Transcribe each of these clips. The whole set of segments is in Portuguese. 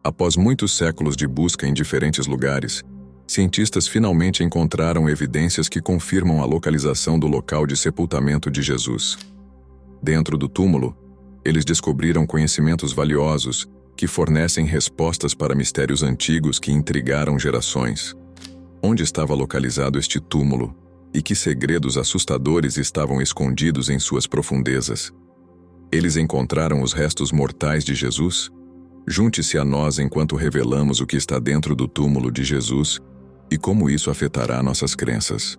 Após muitos séculos de busca em diferentes lugares, cientistas finalmente encontraram evidências que confirmam a localização do local de sepultamento de Jesus. Dentro do túmulo, eles descobriram conhecimentos valiosos que fornecem respostas para mistérios antigos que intrigaram gerações. Onde estava localizado este túmulo e que segredos assustadores estavam escondidos em suas profundezas? Eles encontraram os restos mortais de Jesus? Junte-se a nós enquanto revelamos o que está dentro do túmulo de Jesus e como isso afetará nossas crenças.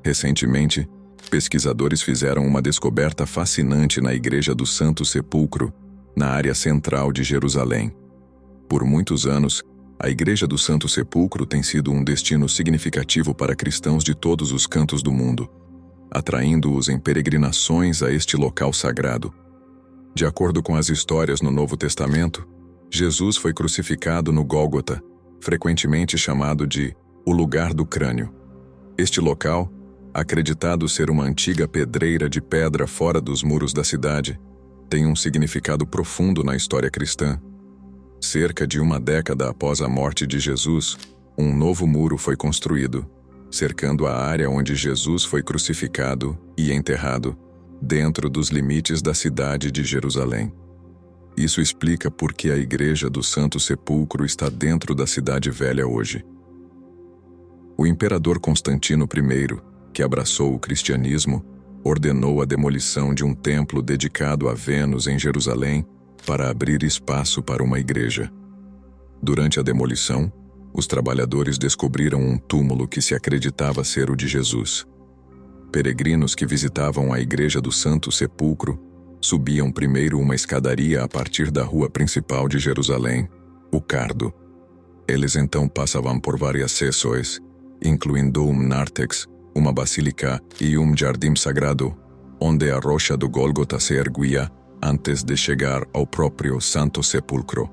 Recentemente, pesquisadores fizeram uma descoberta fascinante na Igreja do Santo Sepulcro, na área central de Jerusalém. Por muitos anos, a Igreja do Santo Sepulcro tem sido um destino significativo para cristãos de todos os cantos do mundo, atraindo-os em peregrinações a este local sagrado. De acordo com as histórias no Novo Testamento, Jesus foi crucificado no Gólgota, frequentemente chamado de o lugar do crânio. Este local, acreditado ser uma antiga pedreira de pedra fora dos muros da cidade, tem um significado profundo na história cristã. Cerca de uma década após a morte de Jesus, um novo muro foi construído, cercando a área onde Jesus foi crucificado e enterrado, dentro dos limites da cidade de Jerusalém. Isso explica por que a Igreja do Santo Sepulcro está dentro da Cidade Velha hoje. O imperador Constantino I, que abraçou o cristianismo, ordenou a demolição de um templo dedicado a Vênus em Jerusalém para abrir espaço para uma igreja. Durante a demolição, os trabalhadores descobriram um túmulo que se acreditava ser o de Jesus. Peregrinos que visitavam a Igreja do Santo Sepulcro subiam primeiro uma escadaria a partir da rua principal de Jerusalém, o Cardo. Eles então passavam por várias seções, incluindo nártex, uma basílica e jardim sagrado, onde a rocha do Gólgota se erguia antes de chegar ao próprio Santo Sepulcro.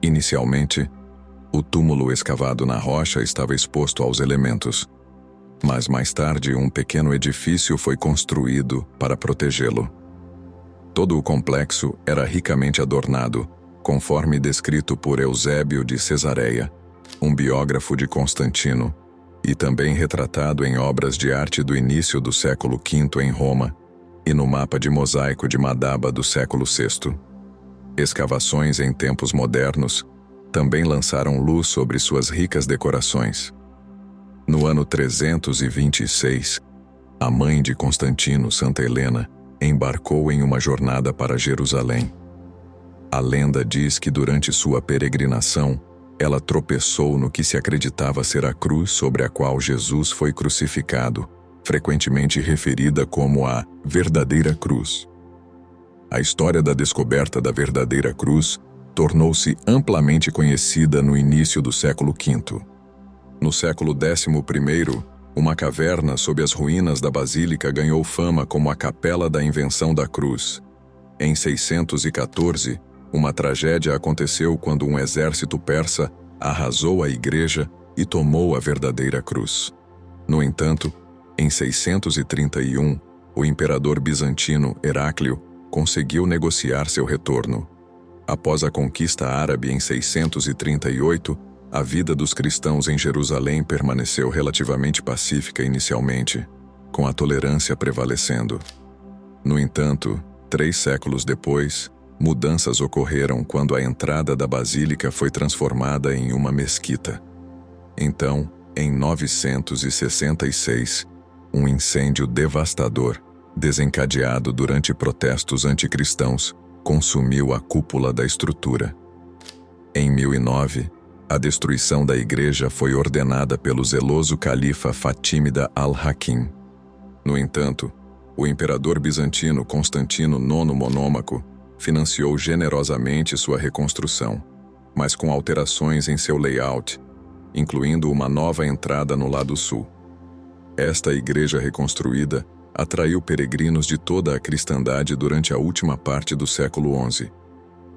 Inicialmente, o túmulo escavado na rocha estava exposto aos elementos, mas mais tarde um pequeno edifício foi construído para protegê-lo. Todo o complexo era ricamente adornado, conforme descrito por Eusébio de Cesareia, um biógrafo de Constantino, e também retratado em obras de arte do início do século V em Roma e no mapa de mosaico de Madaba do século VI. Escavações em tempos modernos também lançaram luz sobre suas ricas decorações. No ano 326, a mãe de Constantino, Santa Helena, embarcou em uma jornada para Jerusalém. A lenda diz que durante sua peregrinação, ela tropeçou no que se acreditava ser a cruz sobre a qual Jesus foi crucificado, frequentemente referida como a verdadeira cruz. A história da descoberta da verdadeira cruz tornou-se amplamente conhecida no início do século V. No século XI, uma caverna sob as ruínas da basílica ganhou fama como a Capela da Invenção da Cruz. Em 614, uma tragédia aconteceu quando um exército persa arrasou a igreja e tomou a verdadeira cruz. No entanto, em 631, o imperador bizantino Heráclio conseguiu negociar seu retorno. Após a conquista árabe em 638, a vida dos cristãos em Jerusalém permaneceu relativamente pacífica inicialmente, com a tolerância prevalecendo. No entanto, 3 séculos depois, mudanças ocorreram quando a entrada da basílica foi transformada em uma mesquita. Então, em 966, um incêndio devastador, desencadeado durante protestos anticristãos, consumiu a cúpula da estrutura. Em 1009, a destruição da igreja foi ordenada pelo zeloso califa Fatímida al-Hakim. No entanto, o imperador bizantino Constantino IX Monômaco financiou generosamente sua reconstrução, mas com alterações em seu layout, incluindo uma nova entrada no lado sul. Esta igreja reconstruída atraiu peregrinos de toda a cristandade durante a última parte do século XI.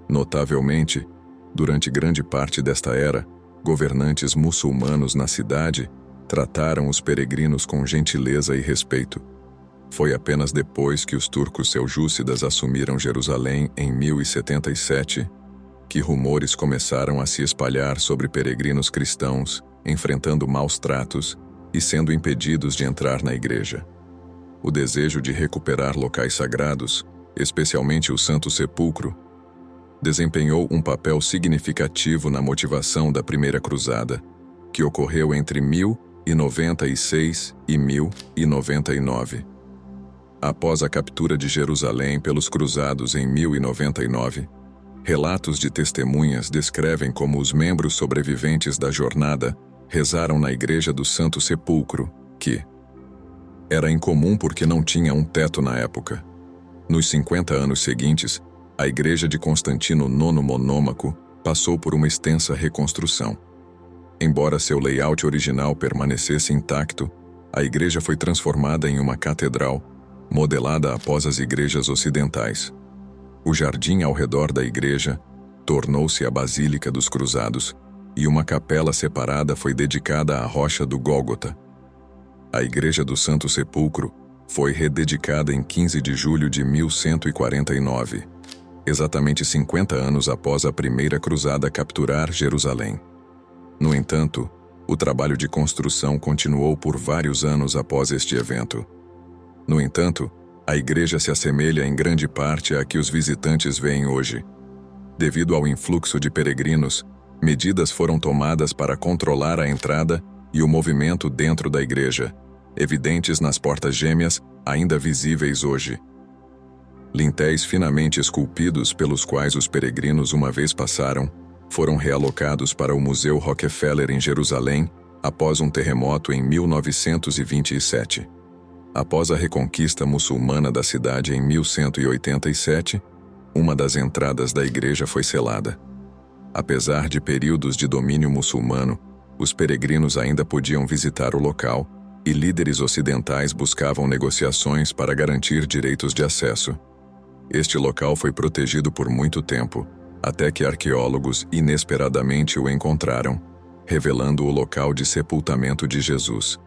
Notavelmente, durante grande parte desta era, governantes muçulmanos na cidade trataram os peregrinos com gentileza e respeito. Foi apenas depois que os turcos seljúcidas assumiram Jerusalém em 1077 que rumores começaram a se espalhar sobre peregrinos cristãos enfrentando maus tratos e sendo impedidos de entrar na igreja. O desejo de recuperar locais sagrados, especialmente o Santo Sepulcro, desempenhou um papel significativo na motivação da Primeira Cruzada, que ocorreu entre 1096 e 1099. Após a captura de Jerusalém pelos cruzados em 1099, relatos de testemunhas descrevem como os membros sobreviventes da jornada rezaram na Igreja do Santo Sepulcro, que era incomum porque não tinha um teto na época. Nos 50 anos seguintes, a Igreja de Constantino IX Monômaco passou por uma extensa reconstrução. Embora seu layout original permanecesse intacto, a igreja foi transformada em uma catedral, modelada após as igrejas ocidentais. O jardim ao redor da igreja tornou-se a Basílica dos Cruzados, e uma capela separada foi dedicada à rocha do Gólgota. A Igreja do Santo Sepulcro foi rededicada em 15 de julho de 1149, exatamente 50 anos após a Primeira Cruzada capturar Jerusalém. No entanto, o trabalho de construção continuou por vários anos após este evento. No entanto, a igreja se assemelha em grande parte à que os visitantes veem hoje. Devido ao influxo de peregrinos, medidas foram tomadas para controlar a entrada e o movimento dentro da igreja, evidentes nas portas gêmeas ainda visíveis hoje. Lintéis finamente esculpidos pelos quais os peregrinos uma vez passaram, foram realocados para o Museu Rockefeller em Jerusalém após um terremoto em 1927. Após a reconquista muçulmana da cidade em 1187, uma das entradas da igreja foi selada. Apesar de períodos de domínio muçulmano, os peregrinos ainda podiam visitar o local e líderes ocidentais buscavam negociações para garantir direitos de acesso. Este local foi protegido por muito tempo, até que arqueólogos inesperadamente o encontraram, revelando o local de sepultamento de Jesus.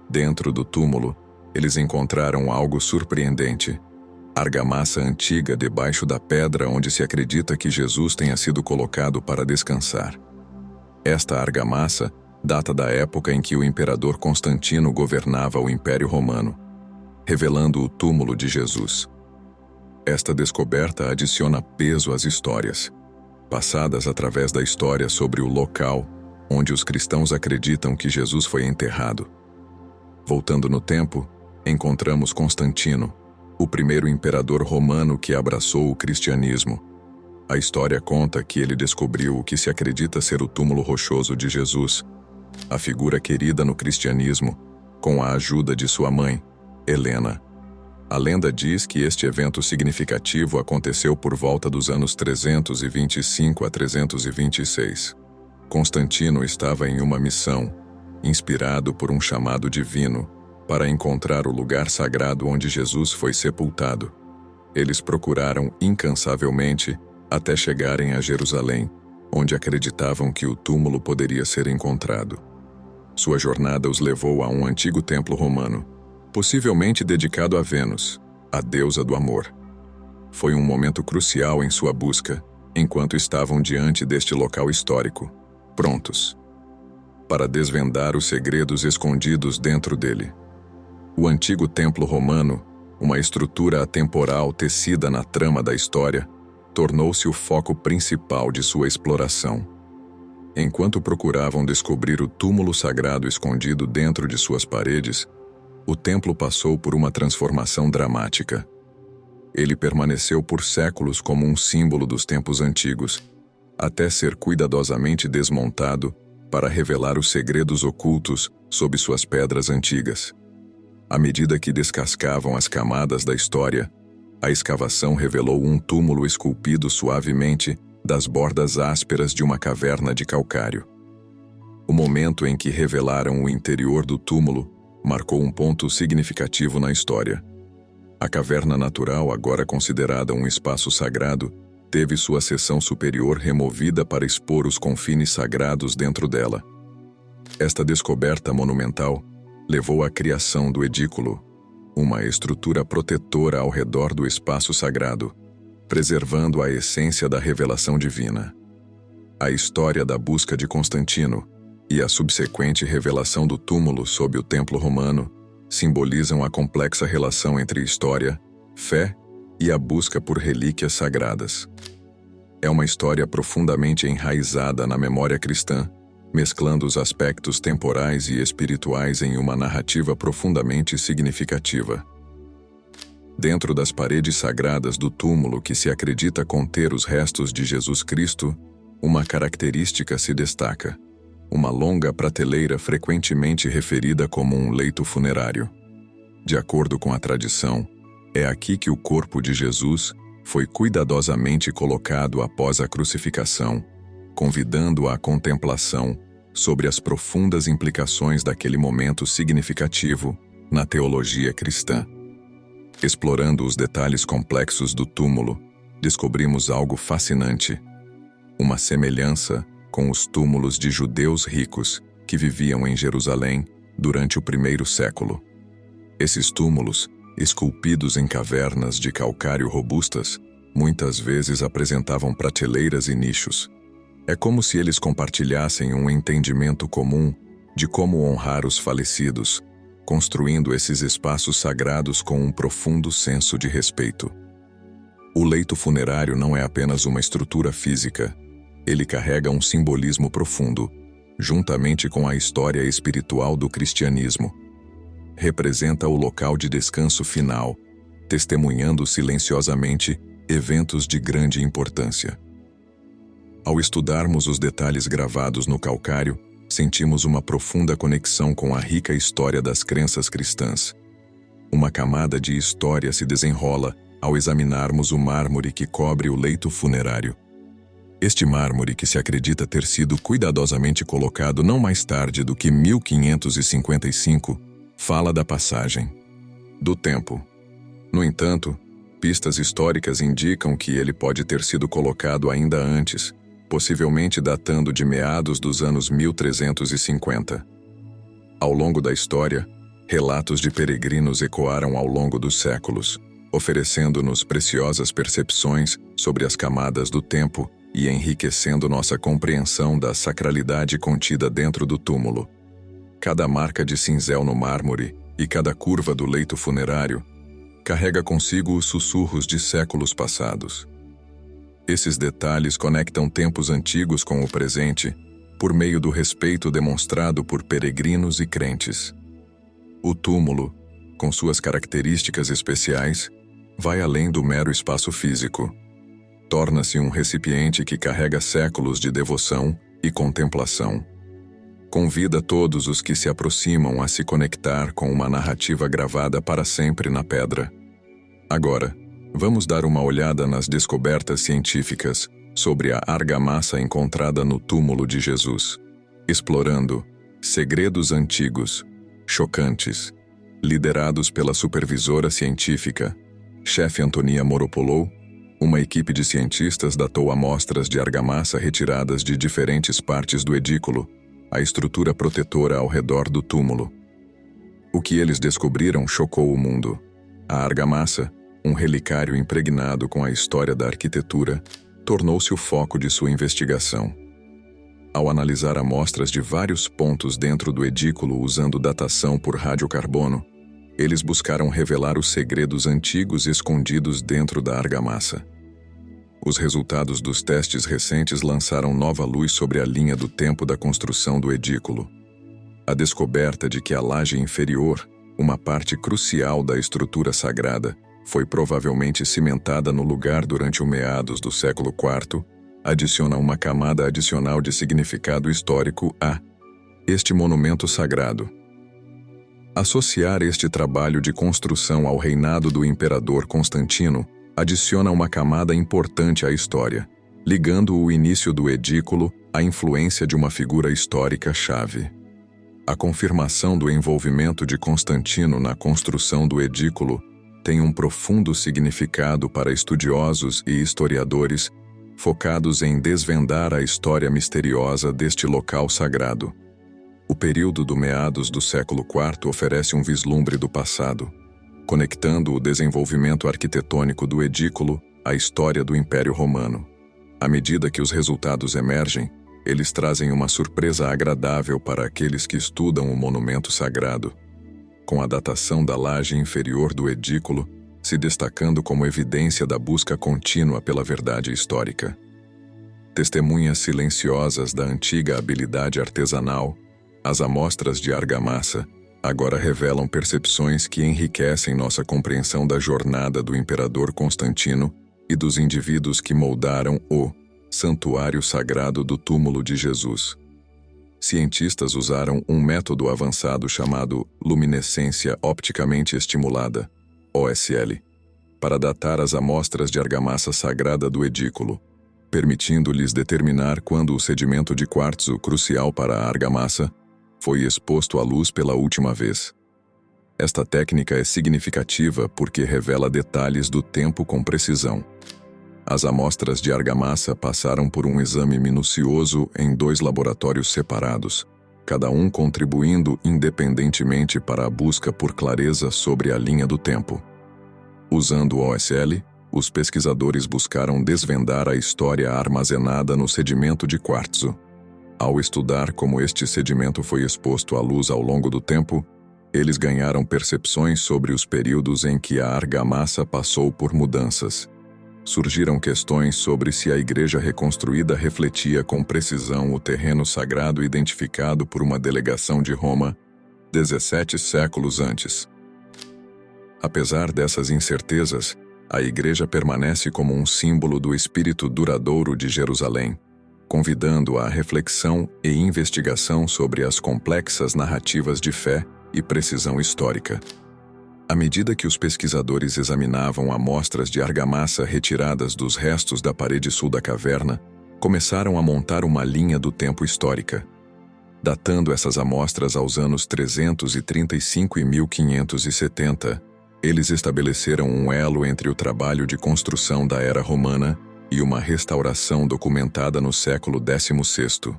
Dentro do túmulo, eles encontraram algo surpreendente: argamassa antiga debaixo da pedra onde se acredita que Jesus tenha sido colocado para descansar. Esta argamassa data da época em que o imperador Constantino governava o Império Romano, revelando o túmulo de Jesus. Esta descoberta adiciona peso às histórias, passadas através da história sobre o local onde os cristãos acreditam que Jesus foi enterrado. Voltando no tempo, encontramos Constantino, o primeiro imperador romano que abraçou o cristianismo. A história conta que ele descobriu o que se acredita ser o túmulo rochoso de Jesus, a figura querida no cristianismo, com a ajuda de sua mãe, Helena. A lenda diz que este evento significativo aconteceu por volta dos anos 325 a 326. Constantino estava em uma missão, inspirado por um chamado divino, para encontrar o lugar sagrado onde Jesus foi sepultado. Eles procuraram incansavelmente até chegarem a Jerusalém, onde acreditavam que o túmulo poderia ser encontrado. Sua jornada os levou a um antigo templo romano, possivelmente dedicado a Vênus, a deusa do amor. Foi um momento crucial em sua busca, enquanto estavam diante deste local histórico, prontos para desvendar os segredos escondidos dentro dele. O antigo templo romano, uma estrutura atemporal tecida na trama da história, tornou-se o foco principal de sua exploração. Enquanto procuravam descobrir o túmulo sagrado escondido dentro de suas paredes, o templo passou por uma transformação dramática. Ele permaneceu por séculos como um símbolo dos tempos antigos, até ser cuidadosamente desmontado para revelar os segredos ocultos sob suas pedras antigas. À medida que descascavam as camadas da história, a escavação revelou um túmulo esculpido suavemente das bordas ásperas de uma caverna de calcário. O momento em que revelaram o interior do túmulo marcou um ponto significativo na história. A caverna natural, agora considerada um espaço sagrado, teve sua seção superior removida para expor os confins sagrados dentro dela. Esta descoberta monumental levou à criação do edículo, uma estrutura protetora ao redor do espaço sagrado, preservando a essência da revelação divina. A história da busca de Constantino e a subsequente revelação do túmulo sob o Templo Romano simbolizam a complexa relação entre história, fé e a busca por relíquias sagradas. É uma história profundamente enraizada na memória cristã, mesclando os aspectos temporais e espirituais em uma narrativa profundamente significativa. Dentro das paredes sagradas do túmulo que se acredita conter os restos de Jesus Cristo, uma característica se destaca: uma longa prateleira frequentemente referida como um leito funerário. De acordo com a tradição, é aqui que o corpo de Jesus foi cuidadosamente colocado após a crucificação, convidando à contemplação sobre as profundas implicações daquele momento significativo na teologia cristã. Explorando os detalhes complexos do túmulo, descobrimos algo fascinante: uma semelhança com os túmulos de judeus ricos que viviam em Jerusalém durante o primeiro século. Esses túmulos, esculpidos em cavernas de calcário robustas, muitas vezes apresentavam prateleiras e nichos. É como se eles compartilhassem um entendimento comum de como honrar os falecidos, construindo esses espaços sagrados com um profundo senso de respeito. O leito funerário não é apenas uma estrutura física, ele carrega um simbolismo profundo, juntamente com a história espiritual do cristianismo. Representa o local de descanso final, testemunhando silenciosamente eventos de grande importância. Ao estudarmos os detalhes gravados no calcário, sentimos uma profunda conexão com a rica história das crenças cristãs. Uma camada de história se desenrola ao examinarmos o mármore que cobre o leito funerário. Este mármore, que se acredita ter sido cuidadosamente colocado não mais tarde do que 1555, fala da passagem do tempo. No entanto, pistas históricas indicam que ele pode ter sido colocado ainda antes, possivelmente datando de meados dos anos 1350. Ao longo da história, relatos de peregrinos ecoaram ao longo dos séculos, oferecendo-nos preciosas percepções sobre as camadas do tempo e enriquecendo nossa compreensão da sacralidade contida dentro do túmulo. Cada marca de cinzel no mármore e cada curva do leito funerário carrega consigo os sussurros de séculos passados. Esses detalhes conectam tempos antigos com o presente por meio do respeito demonstrado por peregrinos e crentes. O túmulo, com suas características especiais, vai além do mero espaço físico. Torna-se um recipiente que carrega séculos de devoção e contemplação. Convida todos os que se aproximam a se conectar com uma narrativa gravada para sempre na pedra. Agora, vamos dar uma olhada nas descobertas científicas sobre a argamassa encontrada no túmulo de Jesus, explorando segredos antigos, chocantes, liderados pela supervisora científica, chefe Antonia Moropolou. Uma equipe de cientistas datou amostras de argamassa retiradas de diferentes partes do edículo, a estrutura protetora ao redor do túmulo. O que eles descobriram chocou o mundo. A argamassa, um relicário impregnado com a história da arquitetura, tornou-se o foco de sua investigação. Ao analisar amostras de vários pontos dentro do edículo usando datação por radiocarbono, eles buscaram revelar os segredos antigos escondidos dentro da argamassa. Os resultados dos testes recentes lançaram nova luz sobre a linha do tempo da construção do edículo. A descoberta de que a laje inferior, uma parte crucial da estrutura sagrada, foi provavelmente cimentada no lugar durante o meados do século IV, adiciona uma camada adicional de significado histórico a este monumento sagrado. Associar este trabalho de construção ao reinado do imperador Constantino adiciona uma camada importante à história, ligando o início do edículo à influência de uma figura histórica-chave. A confirmação do envolvimento de Constantino na construção do edículo tem um profundo significado para estudiosos e historiadores focados em desvendar a história misteriosa deste local sagrado. O período do meados do século IV oferece um vislumbre do passado, conectando o desenvolvimento arquitetônico do edículo a história do Império Romano. À medida que os resultados emergem, eles trazem uma surpresa agradável para aqueles que estudam o monumento sagrado, com a datação da laje inferior do edículo se destacando como evidência da busca contínua pela verdade histórica. Testemunhas silenciosas da antiga habilidade artesanal, as amostras de argamassa agora revelam percepções que enriquecem nossa compreensão da jornada do imperador Constantino e dos indivíduos que moldaram o santuário sagrado do túmulo de Jesus. Cientistas usaram um método avançado chamado luminescência opticamente estimulada, OSL, para datar as amostras de argamassa sagrada do edículo, permitindo-lhes determinar quando o sedimento de quartzo crucial para a argamassa foi exposto à luz pela última vez. Esta técnica é significativa porque revela detalhes do tempo com precisão. As amostras de argamassa passaram por um exame minucioso em 2 laboratórios separados, cada um contribuindo independentemente para a busca por clareza sobre a linha do tempo. Usando o OSL, os pesquisadores buscaram desvendar a história armazenada no sedimento de quartzo. Ao estudar como este sedimento foi exposto à luz ao longo do tempo, eles ganharam percepções sobre os períodos em que a argamassa passou por mudanças. Surgiram questões sobre se a igreja reconstruída refletia com precisão o terreno sagrado identificado por uma delegação de Roma 17 séculos antes. Apesar dessas incertezas, a igreja permanece como um símbolo do espírito duradouro de Jerusalém, convidando à reflexão e investigação sobre as complexas narrativas de fé e precisão histórica. À medida que os pesquisadores examinavam amostras de argamassa retiradas dos restos da parede sul da caverna, começaram a montar uma linha do tempo histórica. Datando essas amostras aos anos 335 e 1570, eles estabeleceram um elo entre o trabalho de construção da era romana e uma restauração documentada no século XVI.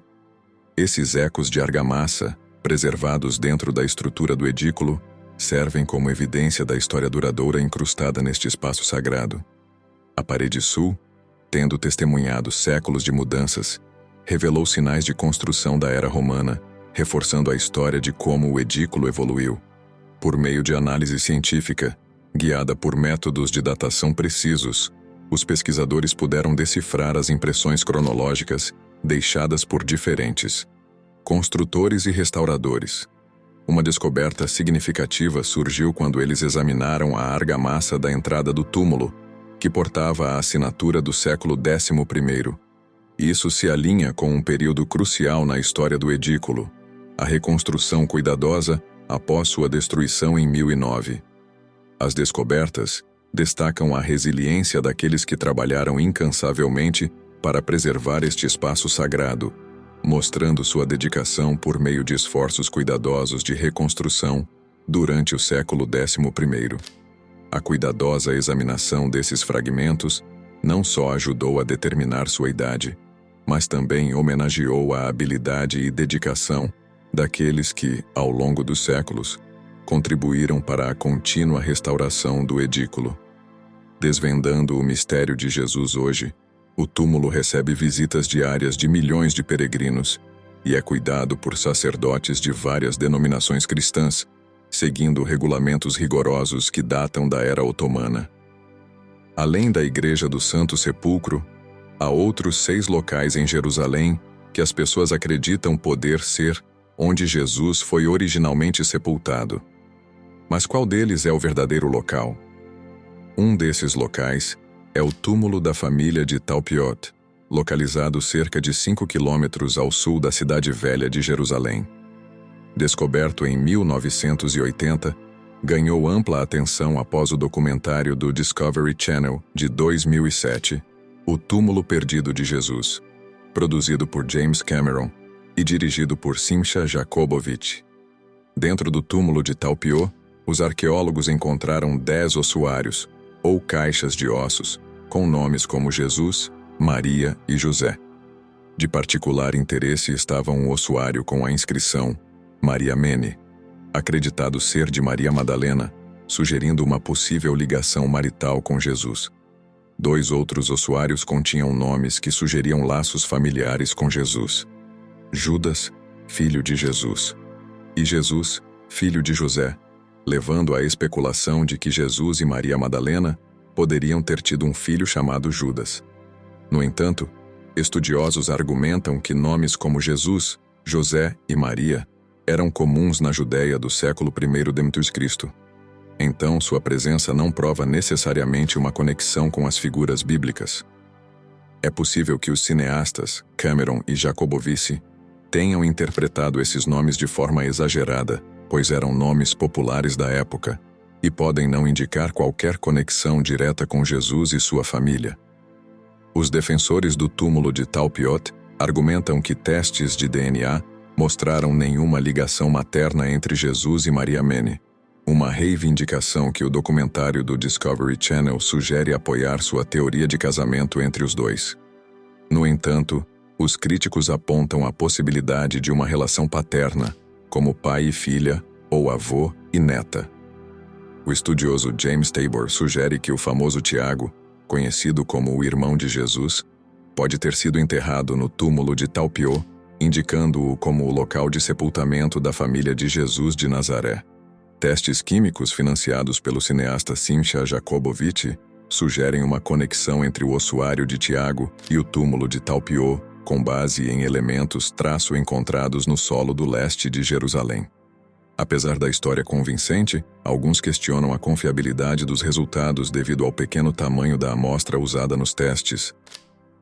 Esses ecos de argamassa, preservados dentro da estrutura do edículo, servem como evidência da história duradoura incrustada neste espaço sagrado. A parede sul, tendo testemunhado séculos de mudanças, revelou sinais de construção da era romana, reforçando a história de como o edículo evoluiu. Por meio de análise científica, guiada por métodos de datação precisos, os pesquisadores puderam decifrar as impressões cronológicas deixadas por diferentes construtores e restauradores. Uma descoberta significativa surgiu quando eles examinaram a argamassa da entrada do túmulo, que portava a assinatura do século XI. Isso se alinha com um período crucial na história do edículo, a reconstrução cuidadosa após sua destruição em 1009. As descobertas destacam a resiliência daqueles que trabalharam incansavelmente para preservar este espaço sagrado, mostrando sua dedicação por meio de esforços cuidadosos de reconstrução durante o século XI. A cuidadosa examinação desses fragmentos não só ajudou a determinar sua idade, mas também homenageou a habilidade e dedicação daqueles que, ao longo dos séculos, contribuíram para a contínua restauração do edículo. Desvendando o mistério de Jesus hoje, o túmulo recebe visitas diárias de milhões de peregrinos e é cuidado por sacerdotes de várias denominações cristãs, seguindo regulamentos rigorosos que datam da era otomana. Além da Igreja do Santo Sepulcro, há outros 6 locais em Jerusalém que as pessoas acreditam poder ser onde Jesus foi originalmente sepultado. Mas qual deles é o verdadeiro local? Um desses locais é o túmulo da família de Talpiot, localizado cerca de 5 quilômetros ao sul da cidade velha de Jerusalém. Descoberto em 1980, ganhou ampla atenção após o documentário do Discovery Channel de 2007, O Túmulo Perdido de Jesus, produzido por James Cameron e dirigido por Simcha Jakobovich. Dentro do túmulo de Talpiot, os arqueólogos encontraram 10 ossuários, ou caixas de ossos, com nomes como Jesus, Maria e José. De particular interesse estava um ossuário com a inscrição Maria Mene, acreditado ser de Maria Madalena, sugerindo uma possível ligação marital com Jesus. 2 outros ossuários continham nomes que sugeriam laços familiares com Jesus: Judas, filho de Jesus, e Jesus, filho de José, levando à especulação de que Jesus e Maria Madalena poderiam ter tido um filho chamado Judas. No entanto, estudiosos argumentam que nomes como Jesus, José e Maria eram comuns na Judéia do século I d.C. Então, sua presença não prova necessariamente uma conexão com as figuras bíblicas. É possível que os cineastas, Cameron e Jacobovici, tenham interpretado esses nomes de forma exagerada, pois eram nomes populares da época, e podem não indicar qualquer conexão direta com Jesus e sua família. Os defensores do túmulo de Talpiot argumentam que testes de DNA mostraram nenhuma ligação materna entre Jesus e Maria Mene, uma reivindicação que o documentário do Discovery Channel sugere apoiar sua teoria de casamento entre os dois. No entanto, os críticos apontam a possibilidade de uma relação paterna, como pai e filha, ou avô e neta. O estudioso James Tabor sugere que o famoso Tiago, conhecido como o irmão de Jesus, pode ter sido enterrado no túmulo de Talpiot, indicando-o como o local de sepultamento da família de Jesus de Nazaré. Testes químicos financiados pelo cineasta Cynthia Jacobovici sugerem uma conexão entre o ossuário de Tiago e o túmulo de Talpiot, com base em elementos traço encontrados no solo do leste de Jerusalém. Apesar da história convincente, alguns questionam a confiabilidade dos resultados devido ao pequeno tamanho da amostra usada nos testes.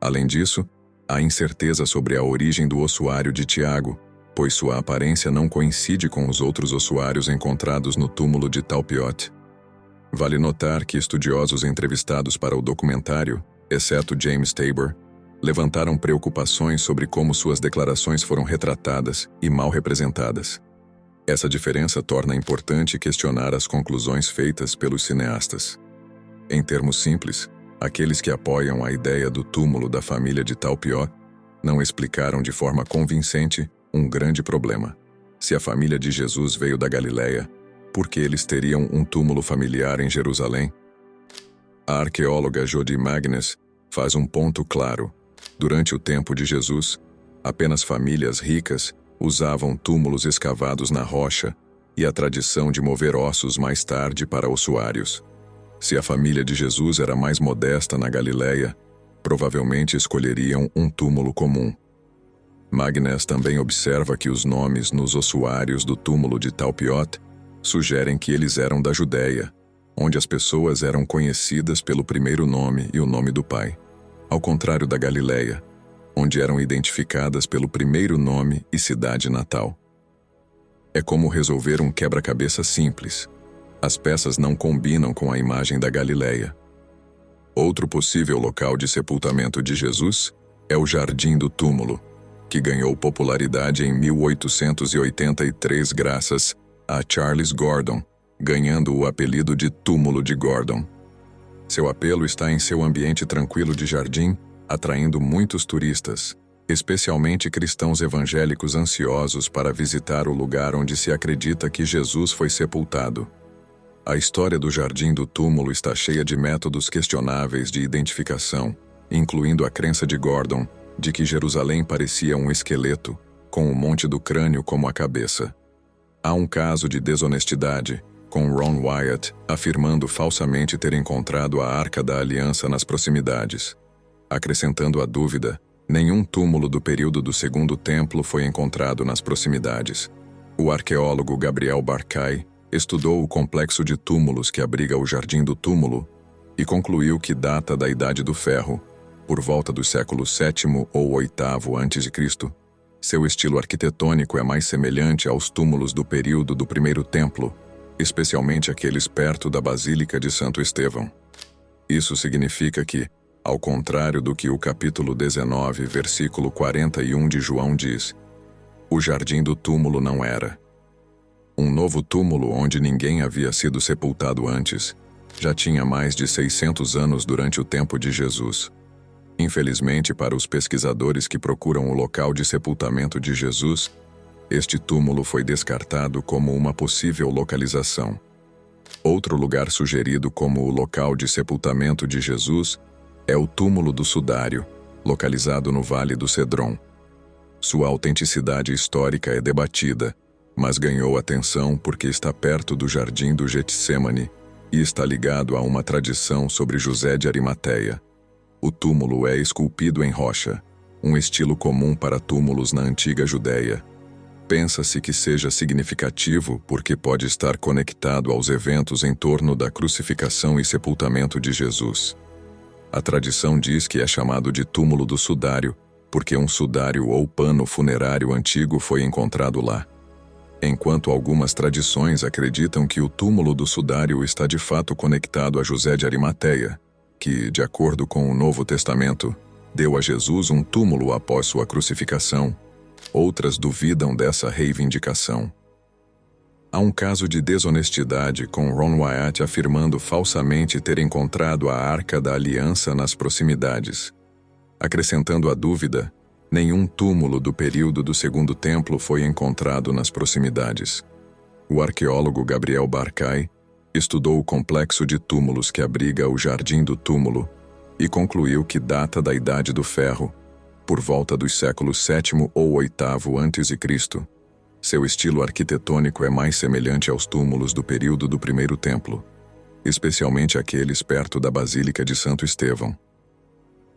Além disso, há incerteza sobre a origem do ossuário de Tiago, pois sua aparência não coincide com os outros ossuários encontrados no túmulo de Talpiot. Vale notar que estudiosos entrevistados para o documentário, exceto James Tabor, levantaram preocupações sobre como suas declarações foram retratadas e mal representadas. Essa diferença torna importante questionar as conclusões feitas pelos cineastas. Em termos simples, aqueles que apoiam a ideia do túmulo da família de Talpiot não explicaram de forma convincente um grande problema. Se a família de Jesus veio da Galileia, por que eles teriam um túmulo familiar em Jerusalém? A arqueóloga Jody Magnus faz um ponto claro. Durante o tempo de Jesus, apenas famílias ricas usavam túmulos escavados na rocha e a tradição de mover ossos mais tarde para ossuários. Se a família de Jesus era mais modesta na Galileia, provavelmente escolheriam um túmulo comum. Magnus também observa que os nomes nos ossuários do túmulo de Talpiot sugerem que eles eram da Judéia, onde as pessoas eram conhecidas pelo primeiro nome e o nome do pai, ao contrário da Galileia, onde eram identificadas pelo primeiro nome e cidade natal. É como resolver um quebra-cabeça simples. As peças não combinam com a imagem da Galileia. Outro possível local de sepultamento de Jesus é o Jardim do Túmulo, que ganhou popularidade em 1883 graças a Charles Gordon, ganhando o apelido de Túmulo de Gordon. Seu apelo está em seu ambiente tranquilo de jardim, atraindo muitos turistas, especialmente cristãos evangélicos ansiosos para visitar o lugar onde se acredita que Jesus foi sepultado. A história do Jardim do Túmulo está cheia de métodos questionáveis de identificação, incluindo a crença de Gordon de que Jerusalém parecia um esqueleto, com o Monte do Crânio como a cabeça. Há um caso de desonestidade, com Ron Wyatt afirmando falsamente ter encontrado a Arca da Aliança nas proximidades. Acrescentando a dúvida, nenhum túmulo do período do Segundo Templo foi encontrado nas proximidades. O arqueólogo Gabriel Barkay estudou o complexo de túmulos que abriga o Jardim do Túmulo e concluiu que data da Idade do Ferro, por volta do século VII ou VIII a.C., seu estilo arquitetônico é mais semelhante aos túmulos do período do Primeiro Templo, especialmente aqueles perto da Basílica de Santo Estevão. Isso significa que, ao contrário do que o capítulo 19, versículo 41 de João diz, o Jardim do Túmulo não era um novo túmulo onde ninguém havia sido sepultado antes. Já tinha mais de 600 anos durante o tempo de Jesus. Infelizmente, para os pesquisadores que procuram o local de sepultamento de Jesus, este túmulo foi descartado como uma possível localização. Outro lugar sugerido como o local de sepultamento de Jesus É o túmulo do Sudário, localizado no Vale do Cedron. Sua autenticidade histórica é debatida, mas ganhou atenção porque está perto do Jardim do Getsêmani e está ligado a uma tradição sobre José de Arimateia. O túmulo é esculpido em rocha, um estilo comum para túmulos na antiga Judéia. Pensa-se que seja significativo porque pode estar conectado aos eventos em torno da crucificação e sepultamento de Jesus. A tradição diz que é chamado de túmulo do Sudário, porque um sudário ou pano funerário antigo foi encontrado lá. Enquanto algumas tradições acreditam que o túmulo do Sudário está de fato conectado a José de Arimateia, que, de acordo com o Novo Testamento, deu a Jesus um túmulo após sua crucificação, outras duvidam dessa reivindicação. Há um caso de desonestidade com Ron Wyatt afirmando falsamente ter encontrado a Arca da Aliança nas proximidades. Acrescentando a dúvida, nenhum túmulo do período do Segundo Templo foi encontrado nas proximidades. O arqueólogo Gabriel Barkay estudou o complexo de túmulos que abriga o Jardim do Túmulo e concluiu que data da Idade do Ferro, por volta dos séculos VII ou VIII a.C. Seu estilo arquitetônico é mais semelhante aos túmulos do período do Primeiro Templo, especialmente aqueles perto da Basílica de Santo Estevão.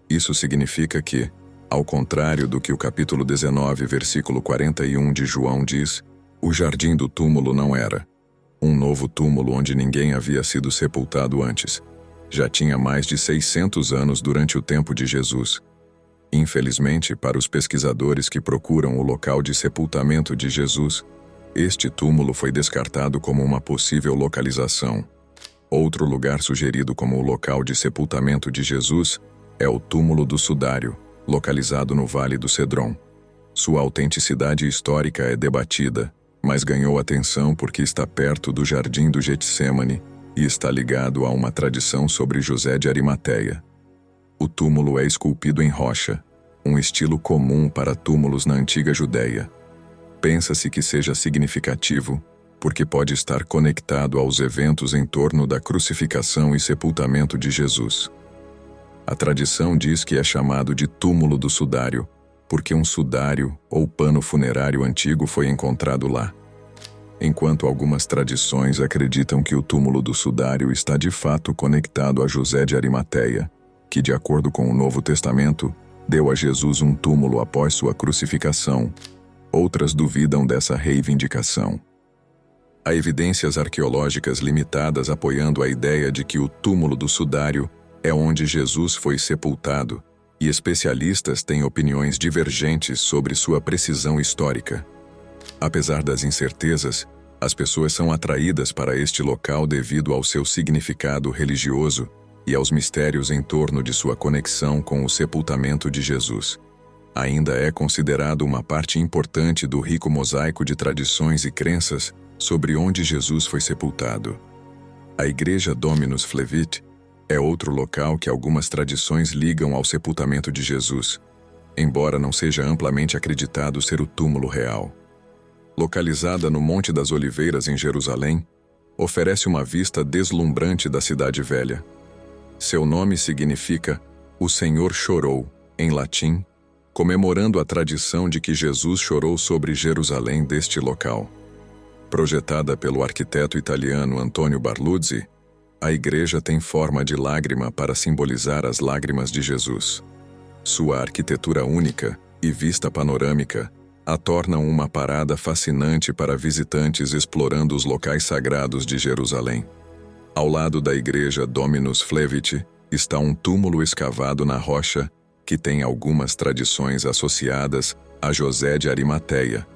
Isso significa que, ao contrário do que o capítulo 19, versículo 41 de João diz, o Jardim do Túmulo não era um novo túmulo onde ninguém havia sido sepultado antes. Já tinha mais de 600 anos durante o tempo de Jesus. Infelizmente, para os pesquisadores que procuram o local de sepultamento de Jesus, este túmulo foi descartado como uma possível localização. Outro lugar sugerido como o local de sepultamento de Jesus é o túmulo do Sudário, localizado no Vale do Cedron. Sua autenticidade histórica é debatida, mas ganhou atenção porque está perto do Jardim do Getsêmani e está ligado a uma tradição sobre José de Arimateia. O túmulo é esculpido em rocha, um estilo comum para túmulos na antiga Judéia. Pensa-se que seja significativo, porque pode estar conectado aos eventos em torno da crucificação e sepultamento de Jesus. A tradição diz que é chamado de túmulo do Sudário, porque um sudário ou pano funerário antigo foi encontrado lá. Enquanto algumas tradições acreditam que o túmulo do Sudário está de fato conectado a José de Arimateia, que, de acordo com o Novo Testamento, deu a Jesus um túmulo após sua crucificação. Outras duvidam dessa reivindicação. Há evidências arqueológicas limitadas apoiando a ideia de que o túmulo do Sudário é onde Jesus foi sepultado, e especialistas têm opiniões divergentes sobre sua precisão histórica. Apesar das incertezas, as pessoas são atraídas para este local devido ao seu significado religioso e aos mistérios em torno de sua conexão com o sepultamento de Jesus. Ainda é considerado uma parte importante do rico mosaico de tradições e crenças sobre onde Jesus foi sepultado. A Igreja Dominus Flevit é outro local que algumas tradições ligam ao sepultamento de Jesus, embora não seja amplamente acreditado ser o túmulo real. Localizada no Monte das Oliveiras em Jerusalém, oferece uma vista deslumbrante da Cidade Velha. Seu nome significa "O Senhor chorou", em latim, comemorando a tradição de que Jesus chorou sobre Jerusalém deste local. Projetada pelo arquiteto italiano Antonio Barluzzi, a igreja tem forma de lágrima para simbolizar as lágrimas de Jesus. Sua arquitetura única e vista panorâmica a tornam uma parada fascinante para visitantes explorando os locais sagrados de Jerusalém. Ao lado da igreja Dominus Flevit está um túmulo escavado na rocha que tem algumas tradições associadas a José de Arimateia,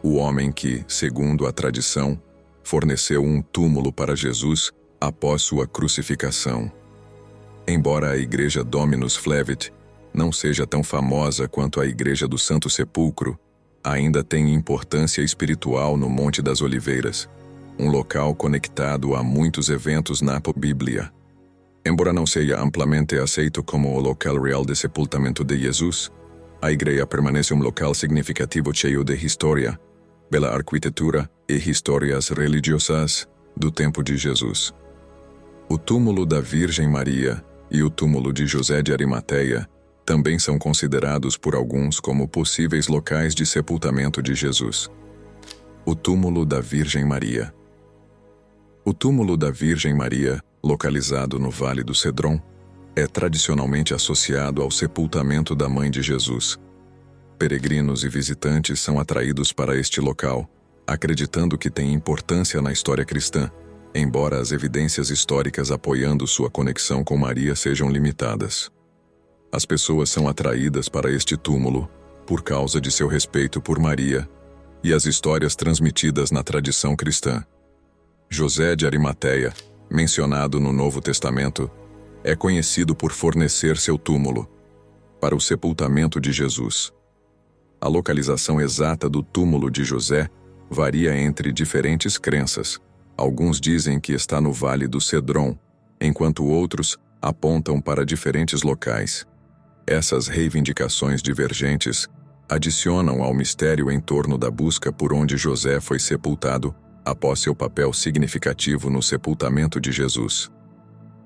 o homem que, segundo a tradição, forneceu um túmulo para Jesus após sua crucificação. Embora a igreja Dominus Flevit não seja tão famosa quanto a igreja do Santo Sepulcro, ainda tem importância espiritual no Monte das Oliveiras, um local conectado a muitos eventos na Bíblia. Embora não seja amplamente aceito como o local real de sepultamento de Jesus, a igreja permanece um local significativo cheio de história, bela arquitetura e histórias religiosas do tempo de Jesus. O túmulo da Virgem Maria e o túmulo de José de Arimateia também são considerados por alguns como possíveis locais de sepultamento de Jesus. O túmulo da Virgem Maria. O túmulo da Virgem Maria, localizado no Vale do Cedron, é tradicionalmente associado ao sepultamento da Mãe de Jesus. Peregrinos e visitantes são atraídos para este local, acreditando que tem importância na história cristã, embora as evidências históricas apoiando sua conexão com Maria sejam limitadas. As pessoas são atraídas para este túmulo por causa de seu respeito por Maria e as histórias transmitidas na tradição cristã. José de Arimateia, mencionado no Novo Testamento, é conhecido por fornecer seu túmulo para o sepultamento de Jesus. A localização exata do túmulo de José varia entre diferentes crenças. Alguns dizem que está no Vale do Cedron, enquanto outros apontam para diferentes locais. Essas reivindicações divergentes adicionam ao mistério em torno da busca por onde José foi sepultado após seu papel significativo no sepultamento de Jesus.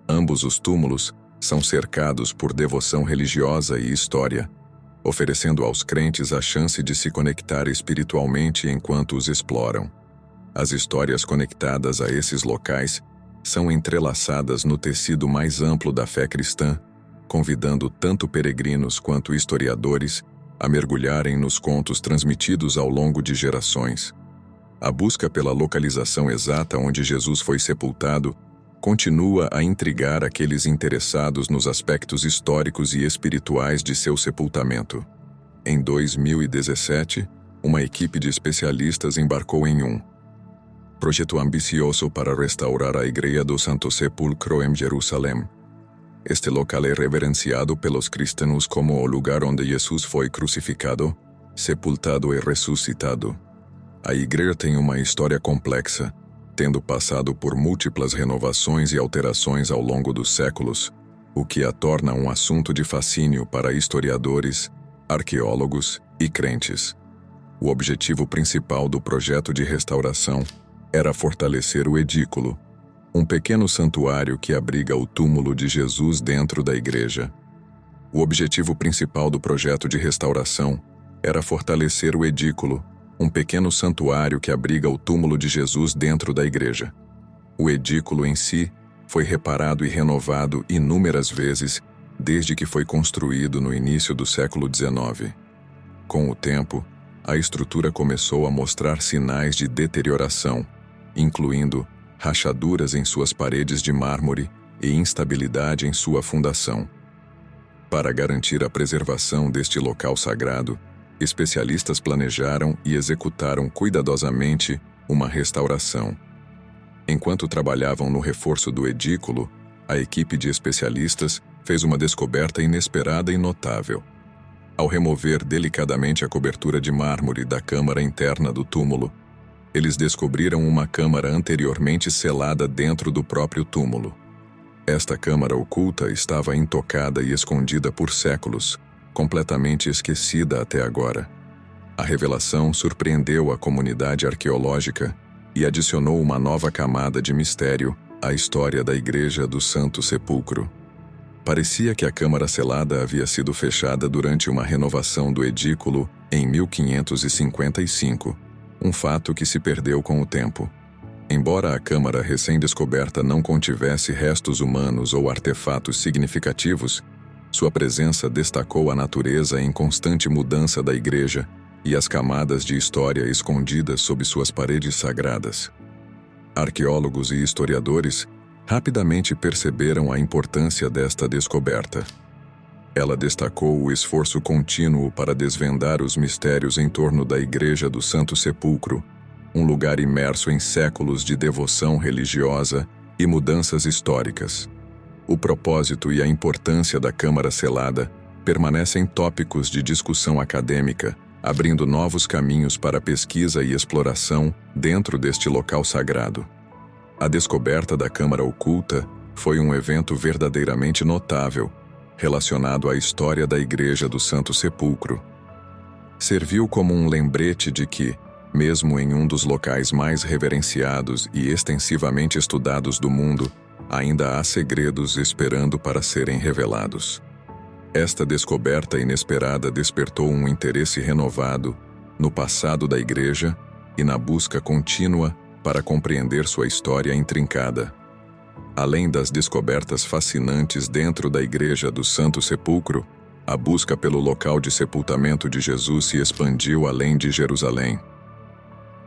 Ambos os túmulos são cercados por devoção religiosa e história, oferecendo aos crentes a chance de se conectar espiritualmente enquanto os exploram. As histórias conectadas a esses locais são entrelaçadas no tecido mais amplo da fé cristã, convidando tanto peregrinos quanto historiadores a mergulharem nos contos transmitidos ao longo de gerações. A busca pela localização exata onde Jesus foi sepultado continua a intrigar aqueles interessados nos aspectos históricos e espirituais de seu sepultamento. Em 2017, uma equipe de especialistas embarcou em um projeto ambicioso para restaurar a Igreja do Santo Sepulcro em Jerusalém. Este local é reverenciado pelos cristãos como o lugar onde Jesus foi crucificado, sepultado e ressuscitado. A igreja tem uma história complexa, tendo passado por múltiplas renovações e alterações ao longo dos séculos, o que a torna um assunto de fascínio para historiadores, arqueólogos e crentes. O objetivo principal do projeto de restauração era fortalecer o edículo, um pequeno santuário que abriga o túmulo de Jesus dentro da igreja. O objetivo principal do projeto de restauração era fortalecer o edículo, um pequeno santuário que abriga o túmulo de Jesus dentro da igreja. O edículo em si foi reparado e renovado inúmeras vezes desde que foi construído no início do século XIX. Com o tempo, a estrutura começou a mostrar sinais de deterioração, incluindo rachaduras em suas paredes de mármore e instabilidade em sua fundação. Para garantir a preservação deste local sagrado, especialistas planejaram e executaram cuidadosamente uma restauração. Enquanto trabalhavam no reforço do edículo, a equipe de especialistas fez uma descoberta inesperada e notável. Ao remover delicadamente a cobertura de mármore da câmara interna do túmulo, eles descobriram uma câmara anteriormente selada dentro do próprio túmulo. Esta câmara oculta estava intocada e escondida por séculos, completamente esquecida até agora. A revelação surpreendeu a comunidade arqueológica e adicionou uma nova camada de mistério à história da Igreja do Santo Sepulcro. Parecia que a câmara selada havia sido fechada durante uma renovação do edículo em 1555, um fato que se perdeu com o tempo. Embora a câmara recém-descoberta não contivesse restos humanos ou artefatos significativos, sua presença destacou a natureza em constante mudança da igreja e as camadas de história escondidas sob suas paredes sagradas. Arqueólogos e historiadores rapidamente perceberam a importância desta descoberta. Ela destacou o esforço contínuo para desvendar os mistérios em torno da Igreja do Santo Sepulcro, um lugar imerso em séculos de devoção religiosa e mudanças históricas. O propósito e a importância da Câmara Selada permanecem tópicos de discussão acadêmica, abrindo novos caminhos para pesquisa e exploração dentro deste local sagrado. A descoberta da Câmara Oculta foi um evento verdadeiramente notável, relacionado à história da Igreja do Santo Sepulcro. Serviu como um lembrete de que, mesmo em um dos locais mais reverenciados e extensivamente estudados do mundo, ainda há segredos esperando para serem revelados. Esta descoberta inesperada despertou um interesse renovado no passado da Igreja e na busca contínua para compreender sua história intrincada. Além das descobertas fascinantes dentro da Igreja do Santo Sepulcro, a busca pelo local de sepultamento de Jesus se expandiu além de Jerusalém.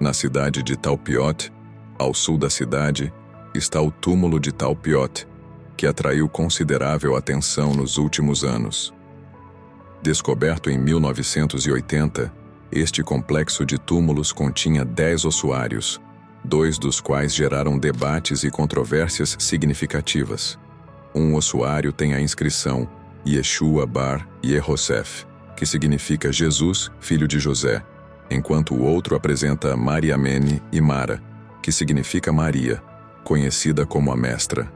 Na cidade de Talpiot, ao sul da cidade, está o túmulo de Talpiot, que atraiu considerável atenção nos últimos anos. Descoberto em 1980, este complexo de túmulos continha 10 ossuários, 2 dos quais geraram debates e controvérsias significativas. Um ossuário tem a inscrição Yeshua bar Yehosef, que significa Jesus, filho de José, enquanto o outro apresenta Mariamene e Mara, que significa Maria, conhecida como a Mestra.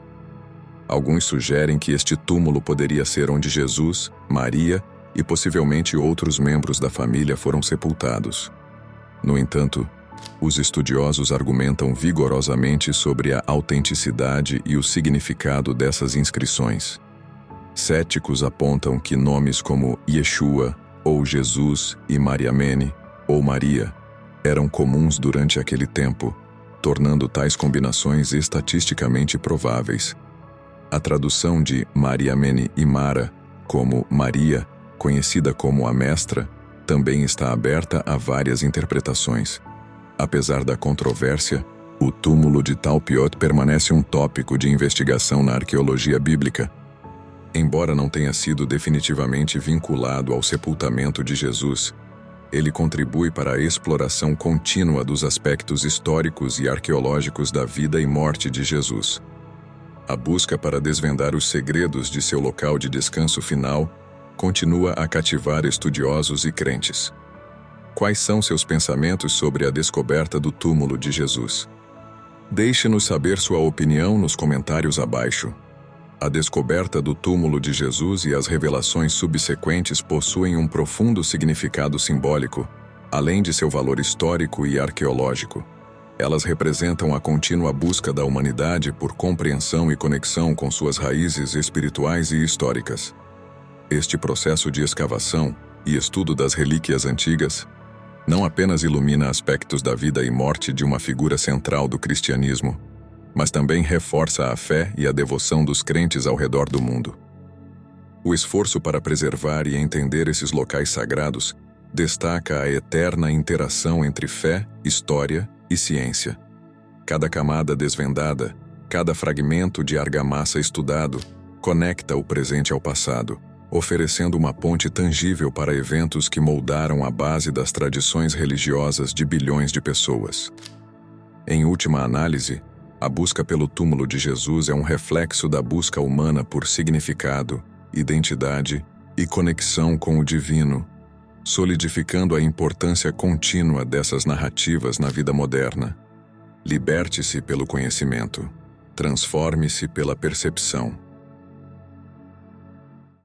Alguns sugerem que este túmulo poderia ser onde Jesus, Maria e possivelmente outros membros da família foram sepultados. No entanto, os estudiosos argumentam vigorosamente sobre a autenticidade e o significado dessas inscrições. Céticos apontam que nomes como Yeshua, ou Jesus, e Mariamene, ou Maria, eram comuns durante aquele tempo, tornando tais combinações estatisticamente prováveis. A tradução de Mariamene e Mara, como Maria, conhecida como a Mestra, também está aberta a várias interpretações. Apesar da controvérsia, o túmulo de Talpiot permanece um tópico de investigação na arqueologia bíblica. Embora não tenha sido definitivamente vinculado ao sepultamento de Jesus, ele contribui para a exploração contínua dos aspectos históricos e arqueológicos da vida e morte de Jesus. A busca para desvendar os segredos de seu local de descanso final continua a cativar estudiosos e crentes. Quais são seus pensamentos sobre a descoberta do túmulo de Jesus? Deixe-nos saber sua opinião nos comentários abaixo. A descoberta do túmulo de Jesus e as revelações subsequentes possuem um profundo significado simbólico, além de seu valor histórico e arqueológico. Elas representam a contínua busca da humanidade por compreensão e conexão com suas raízes espirituais e históricas. Este processo de escavação e estudo das relíquias antigas não apenas ilumina aspectos da vida e morte de uma figura central do cristianismo, mas também reforça a fé e a devoção dos crentes ao redor do mundo. O esforço para preservar e entender esses locais sagrados destaca a eterna interação entre fé, história e ciência. Cada camada desvendada, cada fragmento de argamassa estudado, conecta o presente ao passado, oferecendo uma ponte tangível para eventos que moldaram a base das tradições religiosas de bilhões de pessoas. Em última análise, a busca pelo túmulo de Jesus é um reflexo da busca humana por significado, identidade e conexão com o divino, solidificando a importância contínua dessas narrativas na vida moderna. Liberte-se pelo conhecimento, transforme-se pela percepção.